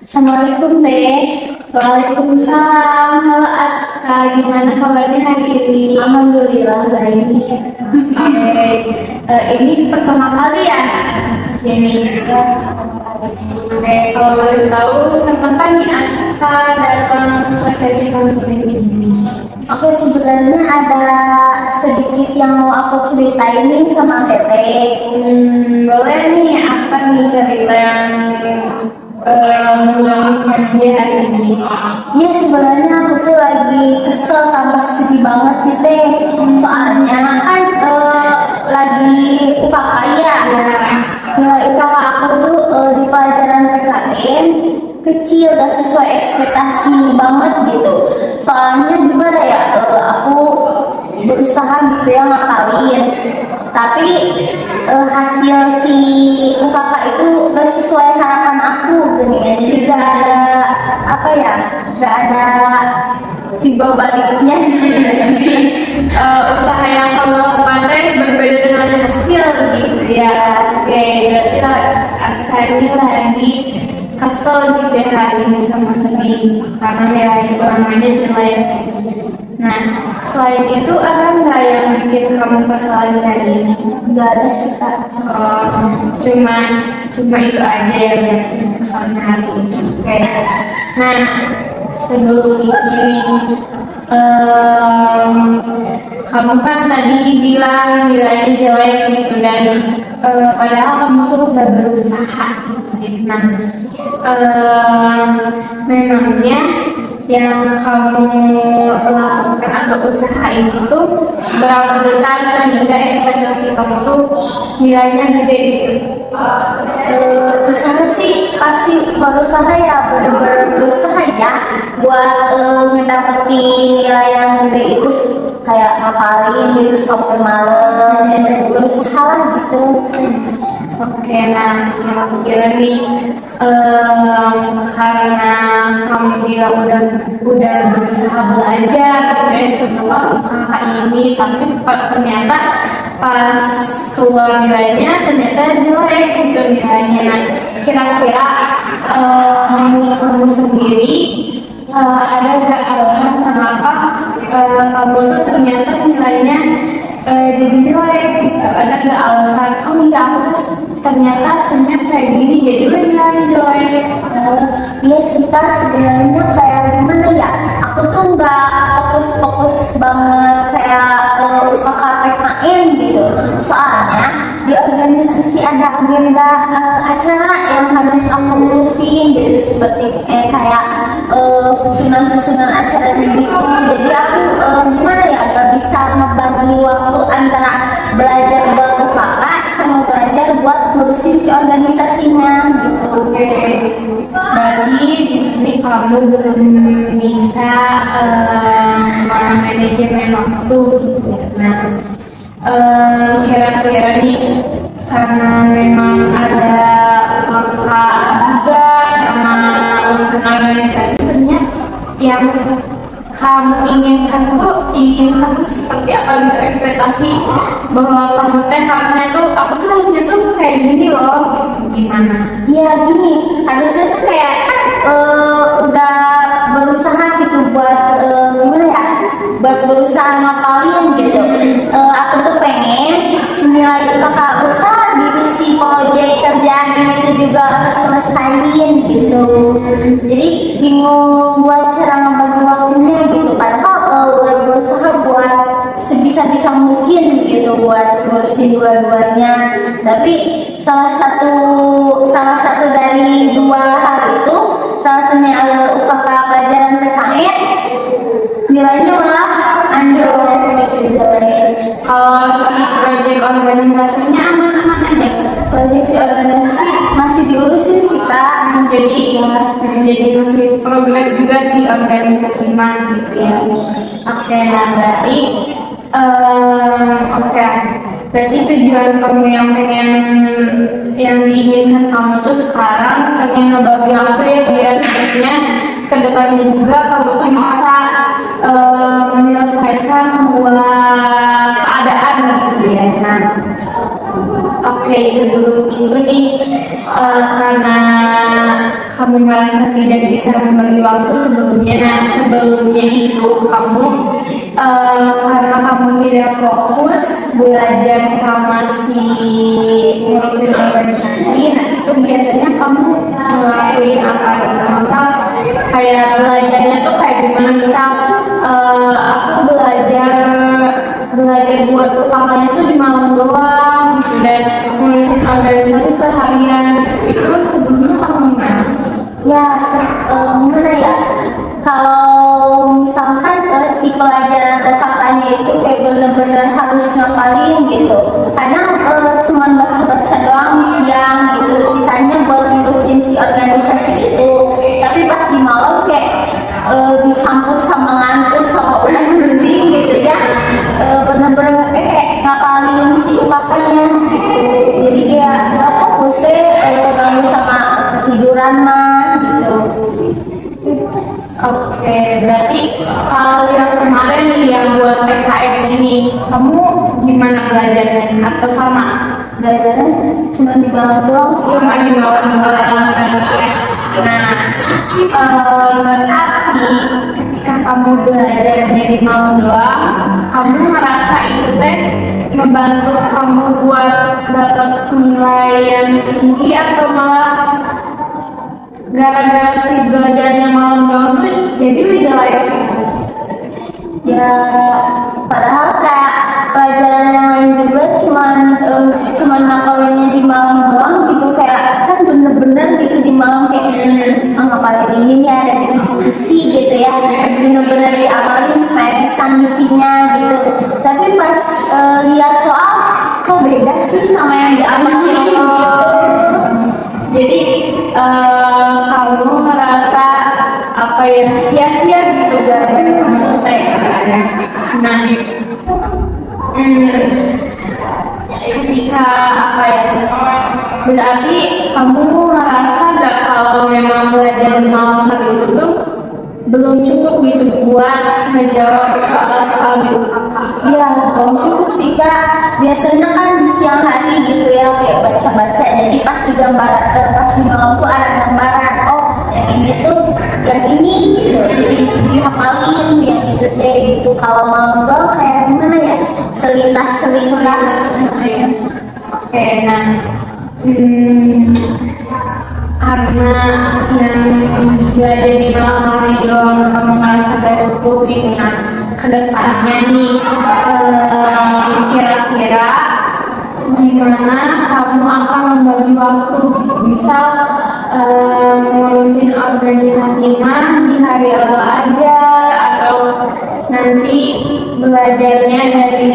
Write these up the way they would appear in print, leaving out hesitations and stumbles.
Assalamualaikum Teh. Waalaikumsalam. Halo Aska, gimana kabarnya hari ini? Alhamdulillah baik. Oke, ini pertama kali ya Aska kesini. Oke, kalau boleh tahu kenapa nih Aska datang ke sesi konseling ini? Oke, sebenarnya ada sedikit yang mau aku ceritain nih sama Teteh. Boleh nih, apa nih cerita yang mengganggu dia hari ini? Ya sebenarnya aku tuh lagi kesel tambah sedih banget nih Teh. Soalnya kan lagi UKK ya. Nilai UKK aku tuh di pelajaran PKN kecil, gak sesuai ekspektasi banget gitu. Soalnya gimana ya, aku berusaha gitu ya ngakalin, tapi hasil si UKK itu gak sesuai harapan aku gini ya. Jadi gak ada apa ya, gak ada timbal baliknya. Usaha yang kamu lakukan berbeda dengan hasil gitu ya. Oke, berarti Aska ini lagi kesel gitu ya hari ini sama sedih karena nilai orang lain jelek gitu. Nah, selain itu ada nggak yang bikin kamu kesel hari ini? Gak ada sih Kak. Cuma itu aja ya berarti kesalnya hari ini. Oke. Nah, sebelum ini kamu kan tadi bilang nilainya jelek gitu dan padahal kamu tuh udah berusaha gitu. Nah, memangnya yang kamu lakukan atau usahain itu seberapa besar sehingga ekspektasi kamu tuh nilainya gede gitu? Usaha sih pasti berusaha ya, bener-bener berusaha ya buat ngedapetin nilai yang gede itu kayak ngapalin gitu sampai malam, berusaha lah gitu. Oke, nah aku kira nih karena kamu bilang udah berusaha belajar dari sebuah UKK ini, tapi ternyata pas keluar nilainya ternyata jelek gitu nilainya. Nah, kira-kira menurut kamu sendiri ada nggak alasan kenapa kamu tuh ternyata nilainya jadi jelek gitu? Ada nggak alasan? Oh iya, aku tuh ternyata sebenarnya kayak gini jadi nilainya jelek. Iya sih Kak, sebenarnya kayak gimana ya, aku tuh nggak fokus banget kayak UKK PKN gitu. Soalnya di organisasi ada agenda acara yang harus aku ngurusin gitu, seperti kayak susunan acara gitu. Jadi aku gimana ya, gak bisa ngebagi waktu antara belajar buat UKK sama belajar buat ngurusin si organisasinya gitu. Oke, berarti di sini kamu belum bisa manajemen waktu gitu ya. Nah, kira-kira nih karena memang ada maka juga sama urusan organisasi sebenarnya yang kamu inginkan tuh seperti apa gitu, ekspektasi bahwa kamu harusnya tuh aku tuh harusnya tuh kayak gini loh gitu. Gimana? Ya gini, harusnya tuh kayak kan udah berusaha gitu buat gimana ya, buat berusaha ngapalin gitu. Aku tuh pengen senilai UKK besar gitu, si proyek kerjaan ini tuh juga selesaiin gitu. Jadi bingung buat cara ngebagi waktunya gitu. Padahal udah berusaha buat sebisa-bisa mungkin gitu buat ngurusin dua-duanya. Tapi salah satu dari dua hal itu, salah satunya UKK pelajaran PKN, nilainya malah anjlok gitu, jelek. Kalau si proyek organisasinya aman-aman aja. Proyek si organisasi masih diurusin sih Kak. Jadi masih progres juga sih organisasi mah gitu ya. Oke, nah berarti berarti tujuan kamu yang diinginkan kamu tuh sekarang pengen ngebagi waktu ya biar akhirnya kedepannya juga kamu tuh bisa menyelesaikan dua keadaan gitu ya. Nah, oke, sebelum itu nih karena kamu merasa tidak bisa membagi waktu sebelumnya, nah sebelumnya itu kamu karena kamu tidak fokus belajar sama si ngurusin organisasi, nah itu biasanya kamu ngelakuin apa gitu. Misal kayak belajarnya tuh kayak gimana, misal aku belajar buat UKM-nya tuh di malam doang gitu, dan ngurusin organisasi seharian gitu. Itu sebelumnya kamu gimana? Ya, gimana ya? Kalau misalkan si pelajaran UKK-nya itu kayak bener-bener harus ngapalin gitu. Kadang cuman baca-baca doang siang gitu, sisanya buat ngurusin si organisasi itu. Tapi pas di malam kayak dicampur sama ngantuk sama udah pusing gitu ya. Bener-bener kayak ngapalin si UKK-nya gitu. Jadi dia nggak fokus ganggu sama tiduran mah gitu. Oke, berarti kalau yang kemarin yang buat PKM ini, kamu gimana belajarnya? Atau sama? Belajarnya cuma di bawah doang sih. Cuma di bawah. Nah, berarti ketika kamu belajar dari malam doang, kamu ngerasa itu teh membantu kamu buat dapat nilai yang tinggi, atau malah gara-gara si belajarnya malam doang tuh jadi jelek gitu? Ya, padahal kayak pelajaran yang lain juga cuman ngapalinnya di malam doang gitu, kayak kan bener-bener gitu di malam kayak harus ngapalin ini nih, ada diskusi gitu ya, harus bener-bener diamalin supaya bisa ngisinya gitu. Tapi pas lihat soal kok beda sih sama yang diamalin gitu. Jadi kamu ngerasa apa ya, sia-sia gitu gara-gara kamu selesai. Nah, ketika apa ya, berarti kamu ngerasa gak kalau memang belajar di malam hari itu tuh belum cukup gitu buat ngejawab soal-soal di UKK? Iya, belum cukup sih Kak. Biasanya kan di siang hari gitu ya, kayak baca-baca. Jadi pas di gambaran, pas di malam tuh ada gambaran. Oh, yang ini tuh, yang ini gitu. Jadi dihafalin yang itu deh gitu. Kalau malam doang kayak gimana ya? Selintas. Oke, nah karena yang belajar di malam hari doang kamu ngerasa gak cukup gitu. Nah, kedepannya nih kira-kira gimana kamu akan membagi waktu gitu? Misal ngurusin organisasi mah di hari apa aja, atau nanti belajarnya dari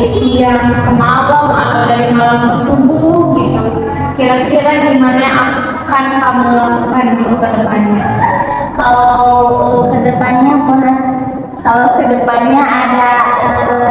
siang ke malam atau dari malam ke subuh gitu. Kira-kira gimana akan kamu lakukan gitu ke depannya? Kalau kedepannya ada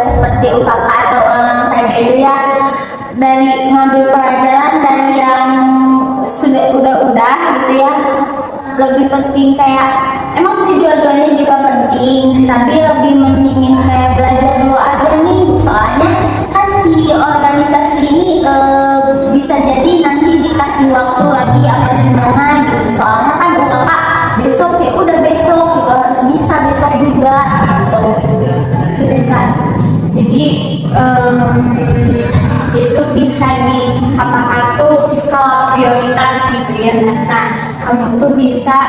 seperti UKK atau orang kayak gitu ya, dari ngambil pelajaran dari yang udah gitu ya, lebih penting kayak emang sih dua-duanya juga penting, tapi lebih pentingin kayak belajar dulu aja nih, soalnya kan si organisasi ini bisa jadi nanti dikasih waktu lagi apa gimana gitu, soalnya kan UKK besok ya udah besok gitu, harus bisa besok juga gitu kan. Jadi itu bisa dikatakan tuh skala prioritas gitu ya. Nah, kamu tuh bisa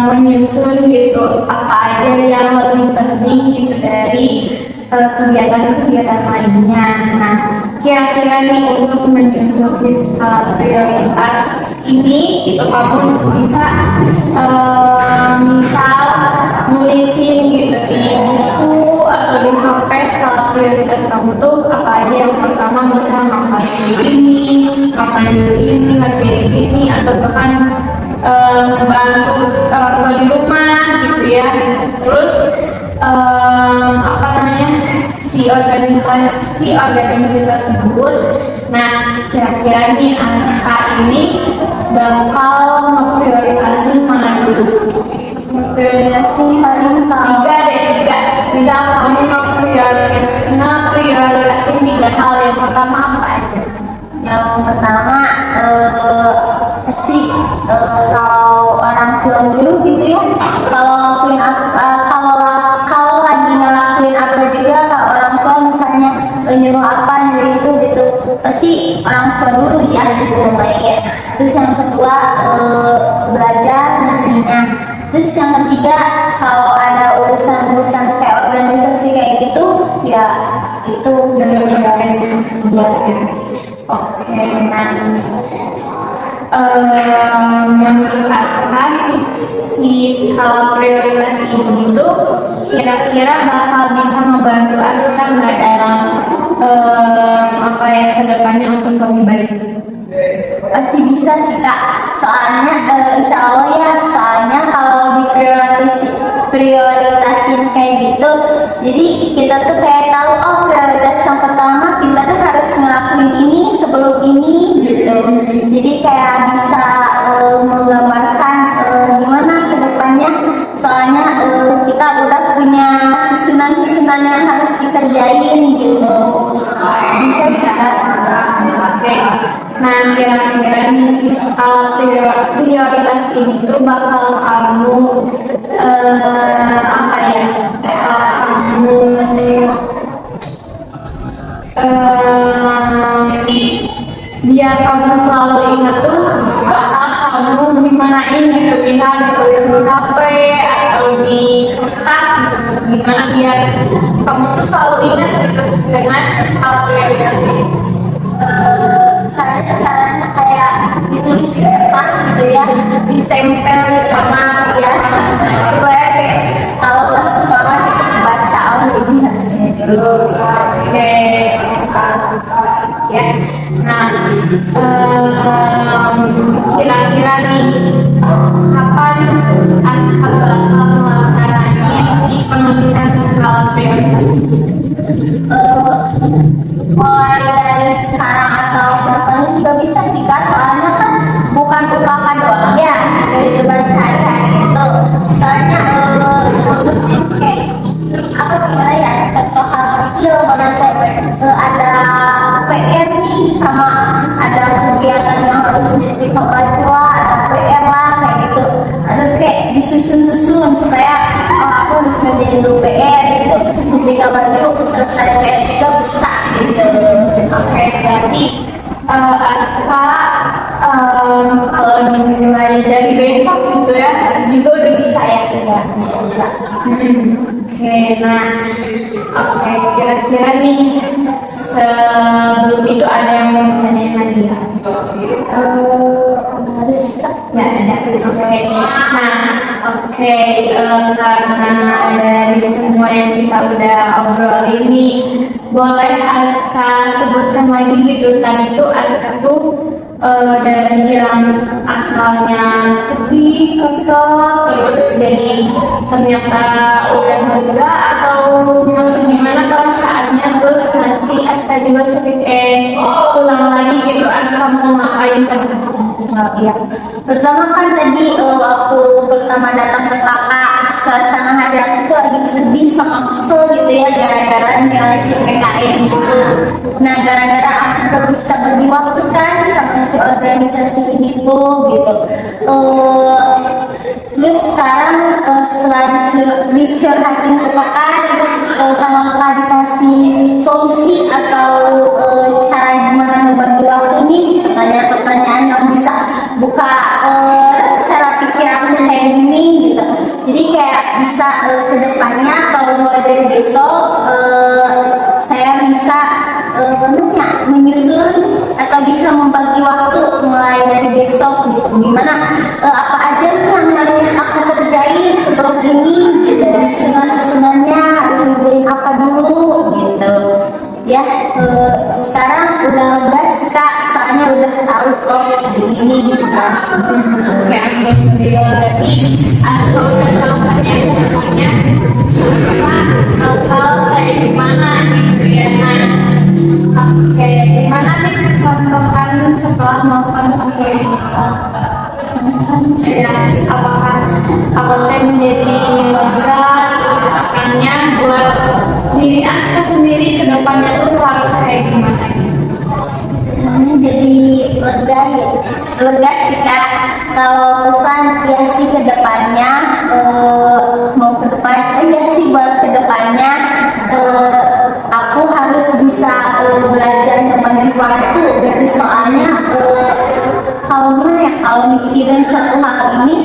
menyusun gitu apa aja yang lebih penting gitu dari kegiatan-kegiatan lainnya. Nah, kira-kira nih untuk menyusun si skala prioritas ini itu kamu bisa misal nulisin gitu di buku atau di HP skala prioritas kamu tuh apa aja. Yang pertama bisa ngapain ini, ngerjain ini, atau bahkan membantu orang tua di rumah gitu ya. Terus apa namanya, si organisasi tersebut. Nah, kira-kira nih Aska ini bakal memprioritaskan mana dulu? Prioritasasi paling tiga. Misal kamu ngeprioritasin 3 hal. Yang pertama apa aja? yang pertama pasti kalau orang tua dulu gitu ya, kalau ngelakuin kalau lagi ngelakuin apa juga, kalau orang tua misalnya nyuruh apa nyuruh itu gitu, pasti orang tua dulu ya gitu ya. Terus yang kedua belajar pastinya. Terus yang ketiga, kalau ada urusan-urusan kayak organisasi kayak gitu, ya itu benar-benar organisasi. Oke, nah menurut Aska si skala prioritas ini tuh kira-kira bakal bisa membantu Aska nggak dalam apa ya kedepannya untuk lebih baik? pasti bisa sih Kak, soalnya insya Allah ya, soalnya kalau prioritasin kayak gitu, jadi kita tuh kayak tahu oh prioritas yang pertama kita tuh harus ngelakuin ini sebelum ini gitu, jadi kayak bisa menggambarkan gimana ke depannya, soalnya kita udah punya susunan-susunan yang harus dikerjain gitu, bisa sih Kak. Oke. Nah, kira-kira di skala prioritas ini tuh bakal kamu apa ya? Kamu biar kamu selalu ingat tuh bakal kamu gimanain gitu, bisa ditulis di HP atau di kertas gitu. Gimana biar kamu tuh selalu ingat gitu dengan skala prioritas ini. Caranya kayak ditulis di kertas gitu ya, ditempel di kamar ya, supaya kayak kalau pas sekolah kita baca oh ini harus ini dulu. Oke, ya. Nah, kira-kira nih kapan Aska bakal melaksanakan si penulisan skala prioritas ini? Mulai dari sekarang atau berapa juga bisa sih Kak, soalnya kan bukan UKK doang ya, kehidupan sehari-hari itu misalnya ngurusin kayak apa gimana ya, contoh hal kecil nanti ada PR nih sama ada kegiatan yang harus dibagi lah, ada PR lah kayak gitu, ada kayak disusun-susun supaya oh aku harus ngerjain dulu PR gitu, ketika baju selesai PR juga bisa gitu. Oke, berarti Aska kalau dimulai dari besok gitu ya, juga udah bisa ya? Ya, bisa. Oke, nah, oke, kira-kira nih sebelum itu ada yang mau ditanyain lagi ya? Nggak ada sih Kak. Ya ada, oke. Nah, oke, karena dari semua yang kita udah obrolin nih, boleh Aska sebutkan lagi gitu. Tadi tuh Aska tuh dari yang asalnya sedih, kesel, terus jadi ternyata udah lega atau masih gimana perasaannya, terus nanti Aska juga ulang lagi gitu, Aska mau ngapain kan? Ya. Pertama kan tadi waktu pertama datang ke kakak, suasana hati aku tuh lagi sedih sama kesel gitu ya, gara-gara nilai si PKN gitu. Nah gara-gara aku gak bisa bagi waktu kan sama si organisasi itu gitu. Terus sekarang setelah dicurhatin ke kakak, terus sama kakak dikasih solusi atau cara gimana ngebagi waktu nih, tanya pertanyaan yang bisa buka cara pikir aku kayak gini gitu. Jadi kayak bisa kedepannya atau mulai dari besok saya bisa menyusun atau bisa membagi waktu mulai dari besok gitu. Gimana apa aja nih yang harus aku kerjain sebelum ini gitu. Susunan-susunannya harus ngerjain apa dulu gitu. Ya sekarang udah lega sih Kak, soalnya udah tahu oh ini gitu kan. Oke, alhamdulillah, berarti Aska udah tahu kan ya semuanya hal-hal kayak gimana gitu ya. Nah, oke, gimana nih kesan-kesan setelah melakukan fase ini? Kesan-kesan ya, apakah menjadi berat, terus kesannya buat diri Aska sendiri ke depannya tuh harus kayak gimana? Jadi lega sih Kak. Kalau pesan ya sih ke depannya, mau ke depan, ya sih buat ke depannya, aku harus bisa belajar membagi waktu dari soalnya kalau gimana ya, kalau mikirin satu hal ini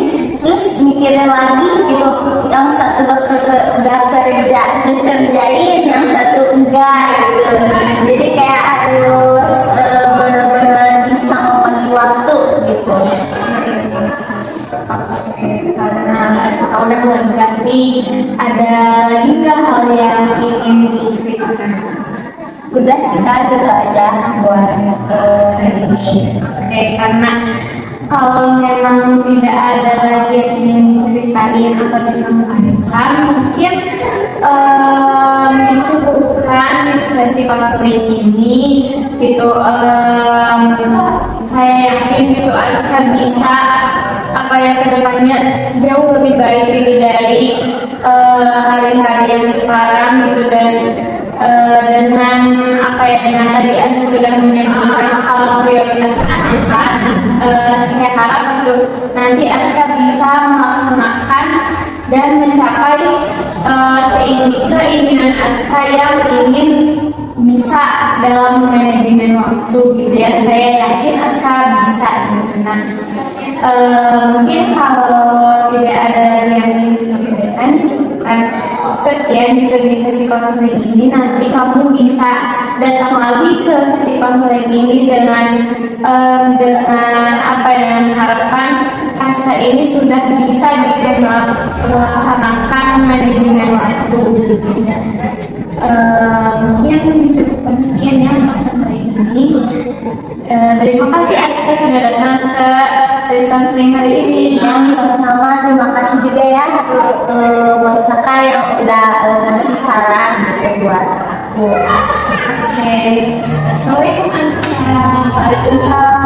terus mikirin lagi gitu, yang satu gak kerjain, yang satu enggak gitu, jadi kayak harus benar-benar bisa membagi waktu gitu. Karena kalau udah mulai berarti ada lagi nggak hal yang ingin diceritakan? Udah sih Kak, gitu aja buat hari ini. Oke, karena kalau memang tidak ada lagi yang ingin diceritain atau disampaikan, mungkin dicukupkan sesi konseling ini gitu. Saya yakin gitu Aska bisa apa ya kedepannya jauh lebih baik gitu dari hari-hari yang sekarang gitu, dan dengan apa ya, dengan tadi Anda sudah menyebutkan skala prioritas Aska, saya harap gitu nanti Aska bisa melaksanakan dan mencapai keinginan Aska yang ingin bisa dalam manajemen waktu gitu ya. Saya yakin Aska bisa gitu. Nah, mungkin kalau tidak ada yang ingin disampaikan, cukupkan sekian gitu di sesi konseling ini. Nanti kamu bisa datang lagi ke sesi konseling ini dengan apa yang diharapkan Aska ini sudah bisa gitu melaksanakan manajemen waktu gitu. Mungkin disebutkan sekian ya untuk konseling ini. Terima kasih Aska sudah datang ke sesi konseling hari ini. Sama-sama, terima kasih juga ya buat kakak yang udah ngasih saran gitu buat aku. Oke, Assalamualaikum Aska. Waalaikumsalam.